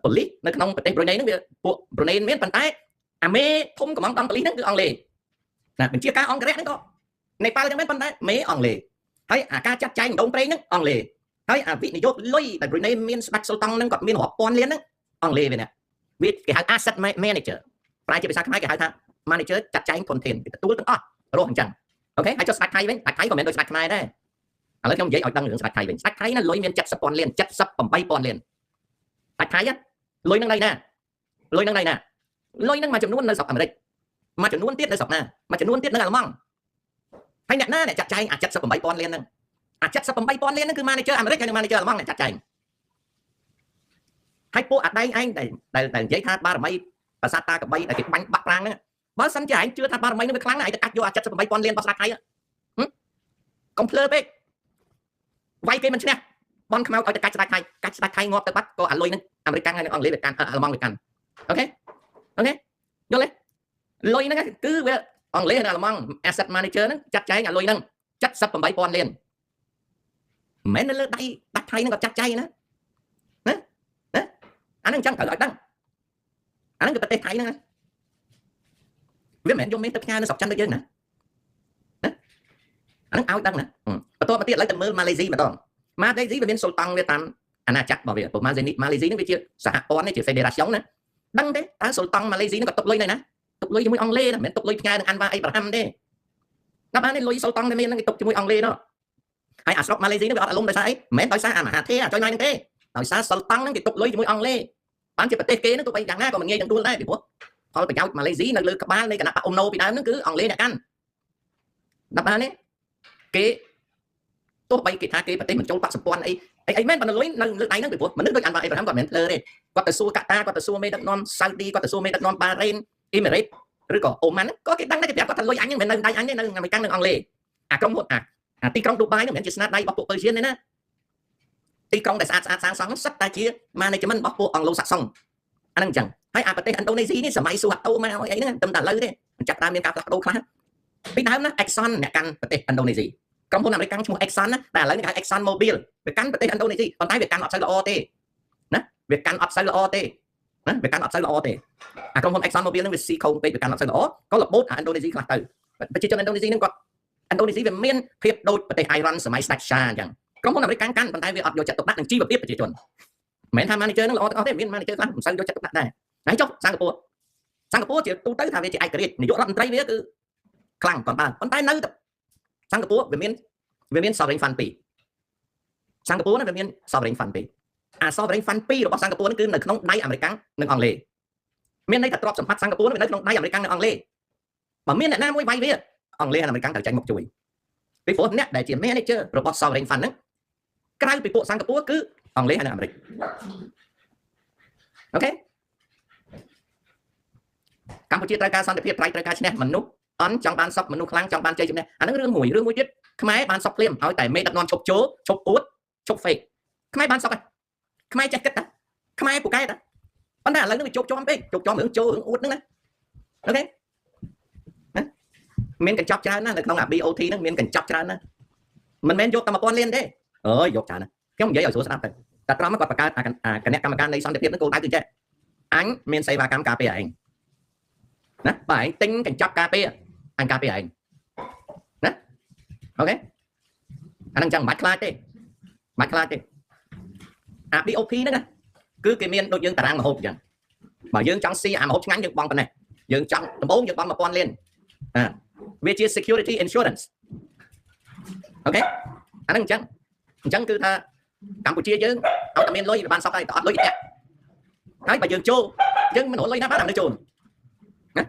ប៉ូលីសនៅក្នុងប្រទេស Brunei ហ្នឹងវាពួក Brunei មានប៉ុន្តែអាមេធំកំងដំប៉ូលីសហ្នឹងគឺអង់គ្លេសណាបញ្ជាការអង្គរៈហ្នឹងក៏នេប៉ាល់ចឹងមែនប៉ុន្តែមេអង់គ្លេសហើយអាការចាត់ចែងដងប្រេងហ្នឹងអង់គ្លេសហើយអាវិនិយោគលុយដែល Brunei មានស្ដេចស៊ុលតង់ហ្នឹងគាត់មានរាប់ពាន់លានហ្នឹងអង់គ្លេសវាគេហៅ asset manager ប្រែជាភាសាខ្មែរគេហៅថា manager ចាត់ចែង content គេទទួលទាំងអស់រស់អញ្ចឹងអូខេហើយចុះស្ដេចថៃវិញស្ដេចថៃក៏មិនដូចស្ដេចខ្មែរដែរឥឡូវខ្ញុំនិយាយឲ្យដឹងរឿងស្ដេចថៃវិញស្ដេចថៃណាលុយមាន 70,000 លាន 78,000 លានស្ដេចថៃលុយនឹងណៃណាលុយនឹងមួយចំនួននៅស្រុកអាមេរិកមួយចំនួនទៀតនៅស្រុកណាមួយចំនួនទៀតនៅអាល្លឺម៉ង់ហើយអ្នកណាអ្នកចាត់ចែងអា 78,000 លានហ្នឹងអា 78,000 លានហ្នឹងគឺ manager អាមេរិកហើយនិង manager អាល្លឺម៉ង់អ្នកចាត់ចែងហើយពួកអាដែងឯងដែលនិយាយថាបារមីប្រាសាទតាកបីដែលគេបាញ់បាក់ប្រាំងហ្នឹងបើសិនជាឯងជឿថាបារមីនឹងវាខ្លាំងណាស់ឯងទៅកាច់យកអា 78,000 លានរបស់ស្ដេចថៃកុំភ្លើពេកវាយគេមិនឈ្នះបនខ្មៅឲ្យទៅកាច់ស្ដេចថៃងាប់ទៅបាត់ក៏អាលុយហ្នឹងអាមេរិកហើយនិងអង់គ្លេសវាកាន់អាល្លឺម៉ង់វាកាន់អូខេយល់ទេលុយហ្នឹងគឺវាអង់គ្លេសនិងអាល្លឺម៉ង់ asset manager ហ្នឹងចាត់ចែងអាលុយហ្នឹង 78,000 លានមិនមែននៅលើដៃដាច់ថៃហ្នឹងក៏ចាត់ចែងណាអាហ្នឹងអញ្ចឹងត្រូវឲ្យដឹងអាហ្នឹងគឺប្រទេសថៃហ្នឹងវាមិនមែនយកមេទៅផ្ញើនៅស្រុកចិនដូចយើងណាអាហ្នឹងឲ្យដឹងណាបន្ទាប់មកទៀតឥឡូវទៅមើលម៉ាឡេស៊ីម្ដងម៉ាឡេស៊ីវាមានស៊ុលតង់វាតាមអាណាចក្ររបស់វាព្រោះម៉ាឡេស៊ីហ្នឹងវាជាសហព័ន្ធនេះជា Federation ណាដឹងទេតើស៊ុលតង់ម៉ាឡេស៊ីហ្នឹងក៏ទុកលុយនៅណាទុកលុយជាមួយអង់គ្លេសណាមិនមែនទុកលុយផ្ញើនឹងអានវ៉ាអេប្រាហាំទេដល់បាននេះលុយស៊ុលតង់តែមានហ្នឹងគេទុកជាមួយអង់គ្លេសនោះហើយអាស្រុកម៉ាឡេស៊ីហ្នឹងវាអត់អារម្មណ៍ដោយសារអីមិនមែនដោយសារអាមហាទេអាចុយណៃហ្នឹងទេដោយសារស៊ុលតង់ហ្នឹងគេទុកលុយជាមួយអង់គ្លេសបានជាប្រទេសគេហ្នឹងទោះបីយ៉ាងណាក៏មិនងាយនឹងដួលដែរពីព្រោះផលប្រយោជន៍ម៉ាឡេស៊ីនៅលើក្បាលនៃគណៈបកអ៊ុំណូពីដើមហ្នឹងគឺអង់គ្លេសអ្នកកាន់ដល់បាននេះគេទោះបីគេថាគេប្រទេសមិនចូលបកសម្ព័ន្ធអីមែនប៉ុន្តែលុយនៅលើដៃហ្នឹងពីព្រោះមនុស្សដូចអានវ៉ាអេប្រាហាំគាត់មិនមែនភ្លើទេគាត់ទៅសួរកាតាគាត់ទៅសួរមេដឹកនាំសាអូឌីគាត់ទៅសួរមេដឹកនាំបារ៉េនអ៊ីមេរ៉េតឬក៏អូម៉ាន់ក៏គេដឹងដែរគេប្រាប់គាត់ថាលុយអញហ្នឹងមិនមែននៅដៃអញទេនៅអាមេរិកនិងអង់គ្លេសអាក្រុមហ៊ុនអាទីក្រុងឌូបៃហ្នឹងមិនមែនជាស្នាដៃរបស់ពួកពើសៀនទេណាទីក្រុងដែលស្អាតសាងសង់សិតតែជា management របស់ពួកអង់ឡូសាក់សុងអាហ្នឹងអញ្ចឹងហើយអាប្រទេសឥណ្ឌូនេស៊ីនេះសម័យស៊ូហាតូមកអីហ្នឹងតែឥឡូវទេមិនចាប់តាមមានការផ្លាស់ប្ដូរខ្លះពីដើមណា Exxon អ្នកកាន់ប្រទេសឥណ្ឌូនេស៊ីក្រុមហ៊ុនអាមេរិកឈ្មោះ Exxon ណាតែឥឡូវគេហៅ Exxon Mobil វាកាន់ប្រទេសឥណ្ឌូនេស៊ីប៉ុន្តែវាកាន់អត់សូវល្អទេណាវាកាន់អត់សូវល្អទេអាក្រុមហ៊ុន Exxon Mobil ហ្នឹងវាស៊ីខុសពេកវាកាន់អត់សូវល្អក៏របូតអាឥណ្ឌូនេស៊ីខ្លះទៅប្រជាជនឥណ្ឌូនេស៊ីហ្នឹងគាត់ឥណ្ឌូនេស៊ីវាមានភាពដូចប្រទេសអ៊ៃរ៉ាន់សម័យស្ដេចឆាអញ្ចឹងក្រុមហ៊ុនអាមេរិកកាន់ប៉ុន្តែវាអត់យកចិត្តទុកដាក់នឹងជីវភាពប្រជាជនមិនមែនថា manager ហ្នឹងល្អទាំងអស់ទេមាន manager ខ្លះមិនសូវយកចិត្តទុកដាក់ដែរហើយចុះសិង្ហបុរីជាទូទៅថាវាជាឯករាជ្យនាយករដ្ឋមន្ត្រីវាគឺខ្លាំងប៉ុន្តែនៅសិង្ហបុរីវាមាន sovereign fund 2សិង្ហបុរីណាវាមាន sovereign fund 2អា sovereign fund 2របស់សិង្ហបុរីហ្នឹងគឺនៅក្នុងដៃអាមេរិកនិងអង់គ្លេស មានន័យថាទ្រព្យសម្បត្តិសិង្ហបុរីនៅក្នុងដៃអាមេរិកនិងអង់គ្លេសបើមានអ្នកណាមួយវាយវាអង់គ្លេសអាមេរិកត្រូវចាញ់មកជួយពីព្រោះអ្នកដែលជា manager របស់ sovereign fund ហ្នឹងក្រៅពីពួកសិង្ហបុរីគឺអង់គ្លេសហើយនិងអាមេរិកអូខេកម្ពុជាត្រូវការសន្តិភាពត្រូវការឈ្នះមនុស្សអន់ចង់បានសុខមនុស្សខ្លាំងចង់បានជ័យជំនះអាហ្នឹងរឿងមួយទៀតខ្មែរបានសុខភ្លាមឲ្យតែមេដឹកនាំឈប់ចូលឈប់អួតឈប់ fake ខ្មែរបានសុខហើយខ្មែរចេះគិតតាខ្មែរពូកែតាប៉ុន្តែឥឡូវនេះវាជោគជាំពេកជោគជាំរឿងចូលរឿងអួតហ្នឹងណាអូខេមានកញ្ចប់ច្រើនណាស់នៅក្នុងអា BOT ហ្នឹងមានកញ្ចប់ច្រើនណាស់មិនមែនយកតែ1000លានទេអើយយកច្រើនណាស់ខ្ញុំនិយាយឲ្យស្រួលស្ដាប់ទៅតែត្រង់មកគាត់បង្កើតគណៈកម្មការនៃសន្តិភាពហ្នឹងគោលដៅគឺចេះអញមានសេវាកម្មការពារឯងណាបើឯងទិញកញ្ចប់ការពារអញការពារឯងណាអូខេអាហ្នឹងចឹងមិនបាច់ខ្លាចទេអា BOP ហ្នឹងណាគឺគេមានដូចយើងតារាងម្ហូបអញ្ចឹងបើយើងចង់ស៊ីអាម្ហូបឆ្ងាញ់យើងបង់ប៉ុណ្ណេះយើងចង់ដំបូងយើងបង់1000លានវាជា security insurance អូខេអាហ្នឹងអញ្ចឹងគឺថាកម្ពុជាយើងឲ្យតែមានលុយវាបានសក់ហើយតែអត់លុយទេហើយបើយើងចូលយើងមិនរកលុយណាបានតែចូលណា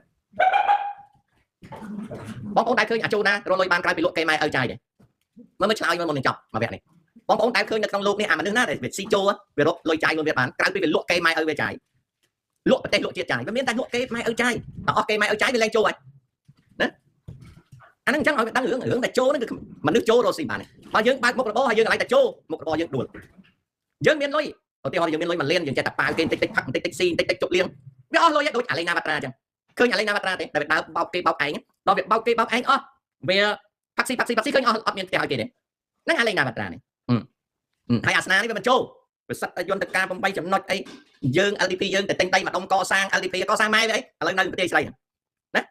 បងប្អូនដែលឃើញអាចូលណារកលុយបានក្រៅពីលក់គេម៉ែឪចាយទេមើលឆ្លើយមើលមុននឹងចប់មកវគ្គនេះបងប្អូនដែលឃើញនៅក្នុងលោកនេះអាមនុស្សណាដែលវាស៊ីចូលវារកលុយចាយluônវាបានក្រៅពីវាលក់គេម៉ែឪវាចាយលក់ប្រទេសលក់ជាតិចាយវាមានតែលក់គេម៉ែឪចាយតែអស់គេម៉ែឪចាយវាលែងចូលហើយណាអាហ្នឹងអញ្ចឹងឲ្យវាដឹងរឿងតែចូលហ្នឹងគឺមនុស្សចូលរកស៊ីបានបើយើងបើកមុខរបរហើយយើងកន្លែងតែចូលមុខរបរយើងដួលយើងមានលុយឧទាហរណ៍យើងមានលុយ1លានយើងចេះតែប៉ាវគេតិចផឹកតិចស៊ីតិចជប់លៀងវាអស់លុយដូចអាលេងណាវត្រាអញ្ចឹងឃើញអាលេងណាវត្រាទេតែវាដើរបោកគេបោកឯងដល់វាបោកគេបោកឯងអស់វាផឹកស៊ីឃើញអស់អត់មានផ្ទះឲ្យគេទេហ្នឹងអាលេងណាវត្រានេះហើយអាសនានេះវាមិនចូលវាសិតតែយន្តការ8ចំណុចអីយើង LDP យើងតែទិញដីម្ដុំកសាង LDP កសាងម៉ែវាអីឥឡូវនៅប្រទេសស្រីណា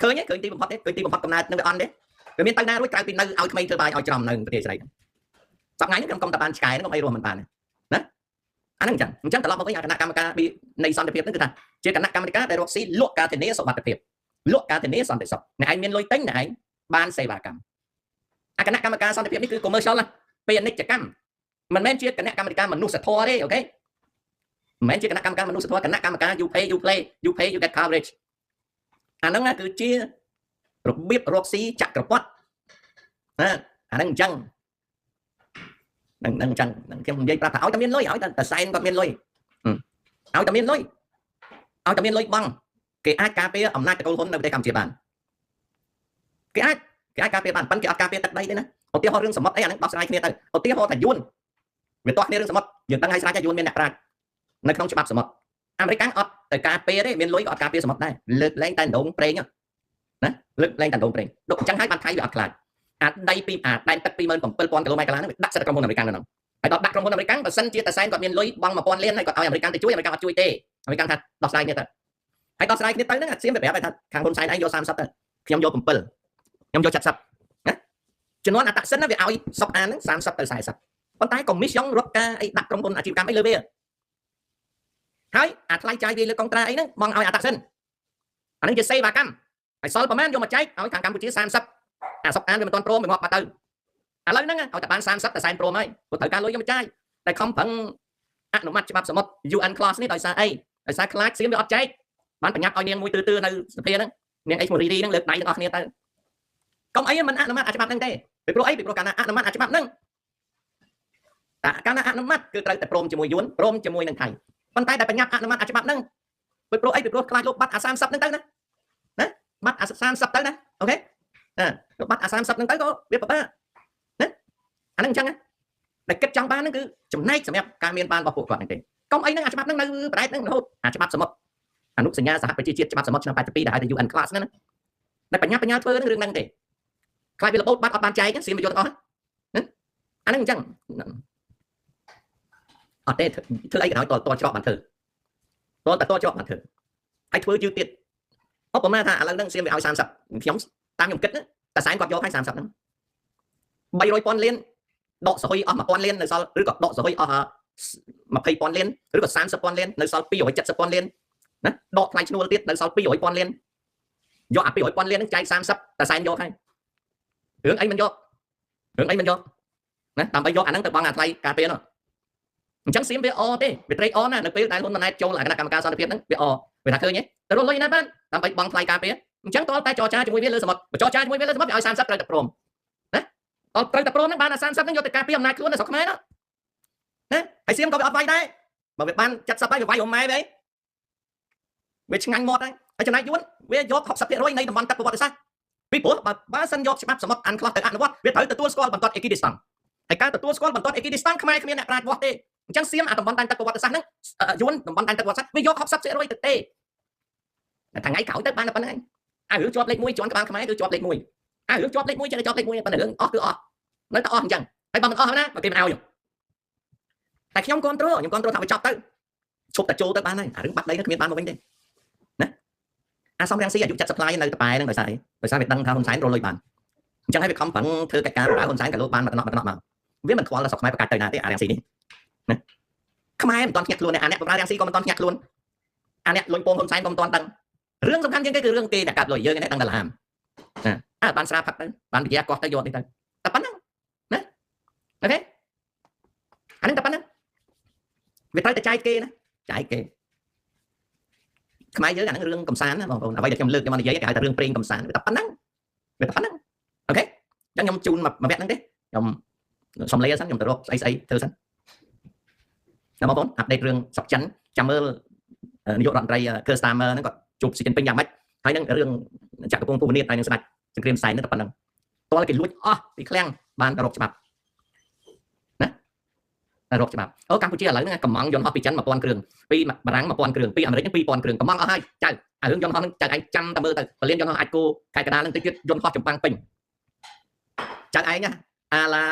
ឃើញទីបំផុតទេឃើញទីបំផុតកំណើតនឹងវាអន់ទេវាមានទៅណារួចក្រៅពីនៅឲ្យក្មេងធ្វើបាយឲ្យច្រំនៅប្រទេសស្រីសប្តាហ៍នេះខ្ញុំកុំតែបានឆ្កែហ្នឹងកុំអីរស់មិនបានណាអាហ្នឹងអញ្ចឹងត្រឡប់មកវិញគណៈកម្មការនៃសន្តិភាពហ្នឹងគឺថាជាគណៈកម្មាធិការដែលរកស៊ីលក់ការធានាសុវត្ថិភាពលក់ការធានាសន្តិសុខអ្នកឯងមានលុយទិញអ្នកឯងបានសេវាកម្មអាគណៈកម្មការសន្តិភាពនេះគឺ commercial ណាពាណិជ្ជកម្មមិនមែនជាគណៈកម្មការមនុស្សធម៌ទេអូខេមិនមែនជាគណៈកម្មការមនុស្សធម៌គណៈកម្មការ you pay you get coverage អាហ្នឹងគឺជារបៀបរកស៊ីចក្រពត្តិអាហ្នឹងអញ្ចឹងនឹងខ្ញុំនិយាយប្រាប់ថាឲ្យតែមានលុយឲ្យតែសែនគាត់មានលុយឲ្យតែមានលុយបង់គេអាចការពារអំណាចតកូលហ៊ុននៅប្រទេសកម្ពុជាបានគេអាចការពារបានប៉ុន្តែគេអត់ការពារទឹកដីទេណាឧទាហរណ៍រឿងសមុទ្រអីអាហ្នឹងដោះស្រាយគ្នាទៅឧទាហរណ៍ថាយួនវាទាស់គ្នារឿងសមុទ្រយើងដឹងហើយស្រាច់ថាយួនមានអ្នកប្រាជ្ញនៅក្នុងច្បាប់សមុទ្រអាមេរិកអត់ទៅការពារទេមានលុយក៏អត់ការពារសមុទ្រដែរលើកលែងតែដងប្រេងណាលើកលែងតែដងប្រេងដូចអញ្ចឹងហើយបានថៃវាអត់ខ្លាចអាដីពីដែនទឹក 27000 គីឡូម៉ែត្រកន្លះហ្នឹងវាដាក់សិទ្ធិក្រុមហ៊ុនអាមេរិកនៅហ្នឹងហើយដល់ដាក់ក្រុមហ៊ុនអាមេរិកបើសិនជាតែសែនគាត់មានលុយបង់1000លានហើយគាត់ឲ្យអាមេរិកទៅជួយអាមេរិកអត់ជួយទេអាមេរិកថាដោះស្រាយគ្នាទៅហើយដោះស្រាយគ្នាទៅហ្នឹងអាសៀមវាប្រាប់ថាខាងហ៊ុនសែនឯងយក30ទៅខ្ញុំយក7ខ្ញុំយក70ណាចំនួនអត្តសិនណាវាឲ្យសុកអានហ្នឹង30ទៅ40ប៉ុន្តែកុំមីសយ៉ងរត់ការអីដាក់ក្រុមហ៊ុនអាជីវកម្មអីលើវាហើយអាថ្លៃចាយវាលើកុងត្រាអីហ្នឹងបងឲ្យអត្តសិនអានេះជាសេវាកម្មហើយសល់ប្រហែលយកមកចែកឲ្យខាងកម្ពុជា30អាសុកអានវាមិនទាន់ព្រមវាងាប់មកទៅឥឡូវហ្នឹងឲ្យតែបាន30តែសែនព្រមហើយព្រោះត្រូវការលុយយកមកចាយតែខំប្រឹងអនុម័តច្បាប់សមុទ្រ UN clause នេះដោយសារអីដោយសារខ្លាចសៀមវាអត់ចែកបានប្រញាប់ឲ្យនាងមួយទឿនៅសភាហ្នឹងនាងអេឈ្មោះរីហ្នឹងលើកដៃទាំងអស់គ្នាទៅកុំអីមិនអនុម័តច្បាប់ហ្នឹងទេពីព្រោះអីពីព្រោះកាលណាអនុម័តច្បាប់ហ្នឹងតែកាលណាអនុម័តគឺត្រូវតែព្រមជាមួយយួនព្រមជាមួយនឹងថៃប៉ុន្តែតែប្រញាប់អនុម័តច្បាប់ហ្នឹងពីព្រោះអីពីព្រោះខ្លាចលោកបាត់អា30ហ្នឹងទៅណាបាត់អា30ទៅណាអូខេបាត់អា30ហ្នឹងទៅក៏វាពិបាកណាអាហ្នឹងអញ្ចឹងតែគិតចង់បានហ្នឹងគឺចំណែកសម្រាប់ការមានបានរបស់ពួកគាត់ហ្នឹងទេកុំអីហ្នឹងអាច្បាប់ហ្នឹងនៅប្រែតហ្នឹងរហូតអាច្បាប់សមុទ្រអនុសញ្ញាសហប្រជាជាតិច្បាប់សមុទ្រឆ្នាំ82ដែលហៅថា UN class ហ្នឹងណាតែបញ្ញាធ្វើហ្នឹងរឿងហ្នឹងទេខ្លាចវារបូតបាត់អត់បានចែកសៀមវាយកទាំងអស់ណាអាហ្នឹងអញ្ចឹងអត់ទេធ្វើអីក៏ដោយតច្រកបានធ្វើតច្រកបានធ្វើហើយធ្វើយឺតទៀតឧបមាថាឥឡូវហ្នឹងសៀមវាឲ្យ30ខ្ញុំតាមខ្ញុំគិតណាតែសែនគាត់យកឲ្យ30ហ្នឹង300,000លានដកសហុយអស់ 1000 លាននៅសល់ឬក៏ដកសហុយអស់ 20,000 លានឬក៏ 30,000 លាននៅសល់ 270,000 លានណាដកថ្លៃឈ្នួលទៀតនៅសល់ 200,000 លានយកអា 200,000 លានហ្នឹងចែក30តែសែនយកហើយរឿងអីមិនយកណាដើម្បីយកអាហ្នឹងទៅបង់អាថ្លៃការពារនោះអញ្ចឹងសៀមវាអទេវាត្រេកអរណានៅពេលដែលហ៊ុនម៉ាណែតចូលគណៈកម្មការសន្តិភាពហ្នឹងវាអ វាថាឃើញទេទៅរកលុយណាបានដើម្បីបង់ថ្លៃការពារអញ្ចឹងតើតែចរចាជាមួយវាលើសមុទ្រចរចាជាមួយវាលើសមុទ្រវាឲ្យ30ត្រូវតែព្រមណាតើត្រូវតែព្រមហ្នឹងបានតែ30ហ្នឹងយកទៅការពារអំណាចខ្លួននៅស្រុកខ្មែរណាហើយសៀមក៏វាអត់វាយដែរបើវាបាន70ហើយវាវាយរំម៉ែវាឆ្ងាញ់មាត់ហើយចំណែកយួនវាយក 60% នៃតំបន់ទឹកប្រវត្តិសាស្ត្រពីព្រោះបើសិនយកច្បាប់សមុទ្រអានខ្លះទៅអនុវត្តវាត្រូវទទួលស្គាល់បន្ទាត់អេគីឌីស្តានហើយការទទួលស្គាល់បន្ទាត់អេគីឌីស្តានខ្មែរគ្មានអ្នកប្រាជ្ញវាស់ទេអញ្ចឹងសៀមអាតំបន់ដែនទឹកប្រវត្តិសាស្ត្រហ្នឹងយួនតំបន់ដែនទឹកប្រវត្តិសាស្ត្រវាយក 60% ទៅទេថ្ងៃក្រោយទៅបានតែប៉ុណ្្នឹងអារឿងជាប់លេខ1ជាន់ក្បាលខ្មែរគឺជាប់លេខ1អារឿងជាប់លេខ1ចេះតែជាប់លេខ1ប៉ុន្តែរឿងអស់គឺអស់នៅតែអស់អញ្ចឹងហើយបើមិនអស់ណាបើគេមិនឲ្យតែខ្ញុំគ្រប់គ្រងថាវាចប់ទៅឈប់តែចូលទៅបានហើយអារឿងបាត់ដីគ្មានបានមកវិញទេណាអាសំរាំងស៊ីអាយុ70 ថ្លៃនៅតប៉ែហ្នឹងដោយសារអីដោយសារវាដឹងថាហ៊ុនសែនរលុយបានអញ្ចឹងហើយវាខំប្រឹងធ្វើកិច្ចការប្រើហ៊ុនសែនក៏លោបានមកមកវាមិនខ្វល់ដល់ស្រុកខ្មែរប្រកាសទៅណាទេអារាំងស៊ីនេះណាខ្មែរមិនទាន់ញាក់ខ្លួនទេអាអ្នកបម្រើរាំងស៊ីក៏មិនទាន់ញាក់ខ្លួនអាអ្នកលុយពងហ៊ុនសែនក៏មិនទាន់ដឹងរឿងសំខាន់ជាងគេគឺរឿងគេដែលកាត់លុយយើងនេះដឹងតែឡាមណាបានស្រាផឹកទៅបានវិទ្យាកោះទៅយកនេះទៅតែប៉ុណ្ណឹងណាអូខេអានេះតែប៉ុណ្ណឹងវាត្រូវតែចែកគេណាចែកគេខ្មែរយើងអាហ្នឹងរឿងកំសាន្តណាបងប្អូនអ្វីដែលខ្ញុំលើកយកមកនិយាយគេហៅថារឿងព្រេងកំសាន្តវាតែប៉ុណ្ណឹងអូខេអញ្ចឹងខ្ញុំជូនមកវគ្គហ្នឹងទេខ្ញុំសំលេសិនខ្ញុំទៅរកស្អីធ្វើសិនណាបងប្អូនអាប់ដេតរឿងស្រុកចិនចាំមើលនាយករដ្ឋមន្ត្រី Keir Starmer ហ្នឹងគាត់ជួបស៊ីជីនពីងយ៉ាងម៉េចហើយនឹងរឿងចក្រពងភូមិនីតហើយនឹងស្ដេចសង្គ្រាមសែនហ្នឹងតែប៉ុណ្ណឹងតើគេលួចអស់ពីឃ្លាំងបានទៅរកច្បាប់ណារកច្បាប់អូកម្ពុជាឥឡូវហ្នឹងកំងយន្តហោះពីចិន 1000 គ្រឿងពីបារាំង 1000 គ្រឿងពីអាមេរិក 2000 គ្រឿងកំងអស់ហើយចៅអារឿងយន្តហោះហ្នឹងចៅឯងចាំតែមើលទៅពលានយន្តហោះអាចគោខេត្តកណ្ដាលហ្នឹងតិចទៀតយន្តហោះចម្បាំងពេញចៅឯងណាអាឡា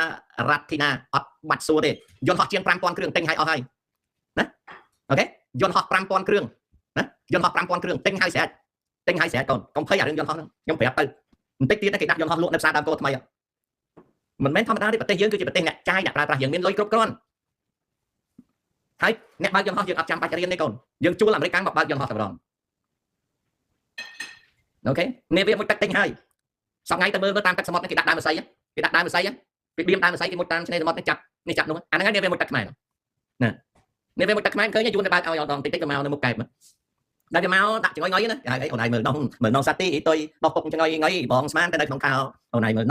រ៉ាត់ធីណាអត់បាត់សួរទេយន្តហោះជាង 5000 គ្រឿងទិញឲ្យអស់ហើយណាអូខេយន្តហោះ 5000 គ្រឿងណាយន្តហោះ 5000 គ្រឿងទិញឲ្យស្រេចកូនកុំភ័យអារឿងយន្តហោះហ្នឹងខ្ញុំប្រាប់ទៅបន្តិចទៀតគេដាក់យន្តហោះលក់នៅផ្សារដើមគោថ្មីមិនមែនធម្មតាទេប្រទេសយើងគឺជាប្រទេសអ្នកចាយអ្នកប្រើប្រាស់យើងមានលុយគ្រប់គ្រាន់ហើយអ្នកបើកយន្តហោះយើងអត់ចាំបាច់រៀនទេកូនយើងជួលអាមេរិកមកបើកយន្តហោះតែម្ដងអូខេនេះវាមួយទឹកទិញហើយសប្ងៃទៅមើលតាមទឹកសមុទ្រគេដាក់ដើមម្សៅពីបៀមដើមម្សៅគេមុតតាមឆ្នេរសមុទ្រនេះចាប់នោះអាហ្នឹងនេះវាមួយទឹកខ្មែរណានេះវាមួយទឹកខ្មែរឃើញយួនទៅបើកឲ្យដងតិចទៅមកនៅមុខកែបដល់គេមកដាក់ចង្អុយងុយណាគេហៅអីអូនឯងមើលនងសាទីអ៊ីតុយដោះពុកចង្អុយងុយបងស្មានទៅនៅក្នុងខោអូនឯងមើ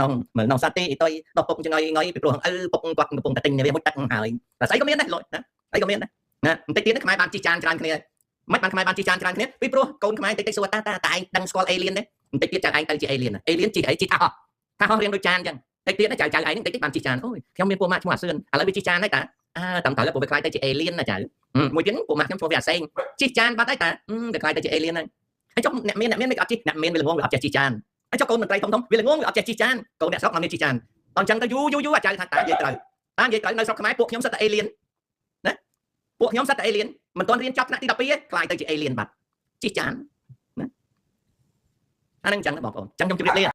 លនងសាទីអ៊ីតុយដោះពុកចង្អុយងុយពីព្រោះពុកគាត់កំពុងតែទិញវាមួយទឹកហើយតែស្អីក៏មានដែរលុយណាអីក៏មានដែរណាបន្តិចទៀតខ្មែរបានជីចានច្រើនគ្នាមិនបានខ្មែរបានជីចានច្រើនគ្នាពីព្រោះកូនខ្មែរតិចសួរតាឯងដឹងស្គាល់អេលៀនទេបន្តិចទៀតចៅឯងទៅជាអេលៀនជីអីជីថាហោះរៀងដូចចានអញ្ចឹងតិចទៀតចៅឯងតិចទៀតបានជីចានអូយខ្ញុំមានពូម៉ាក់ឈ្មោះអាសឿនឥឡូវវាជីចានហើយតាតាមតើពួកវាខ្លាយទៅជាអេលៀនណាចៅមួយទៀតពូម៉ាក់ខ្ញុំឈ្មោះវាអាសេងជីចានបាត់ហើយតាវាខ្លាយទៅជាអេលៀនហើយហើយចុះអ្នកមានមិនអត់ជីអ្នកមានវាល្ងងវាអត់ចេះជីចានហើយចុះកូនមន្ត្រីធំវាល្ងងវាអត់ចេះជីចានកូនអ្នកស្រុកអត់មានជីចានតអញ្ចឹងទៅយូរអាចៅថាតានិយាយត្រូវនៅស្រុកខ្មែរពួកខ្ញុំសិតតែអេលៀនណាពួកខ្ញុំសិតតែអេលៀនមិនទាន់រៀនចប់ថ្នាក់ទី12ទេខ្លាយទៅជាអេលៀនបាត់ជីចានណាអានឹងអញ្ចឹងបងប្អូនអញ្ចឹងខ្ញុំជម្រាបលា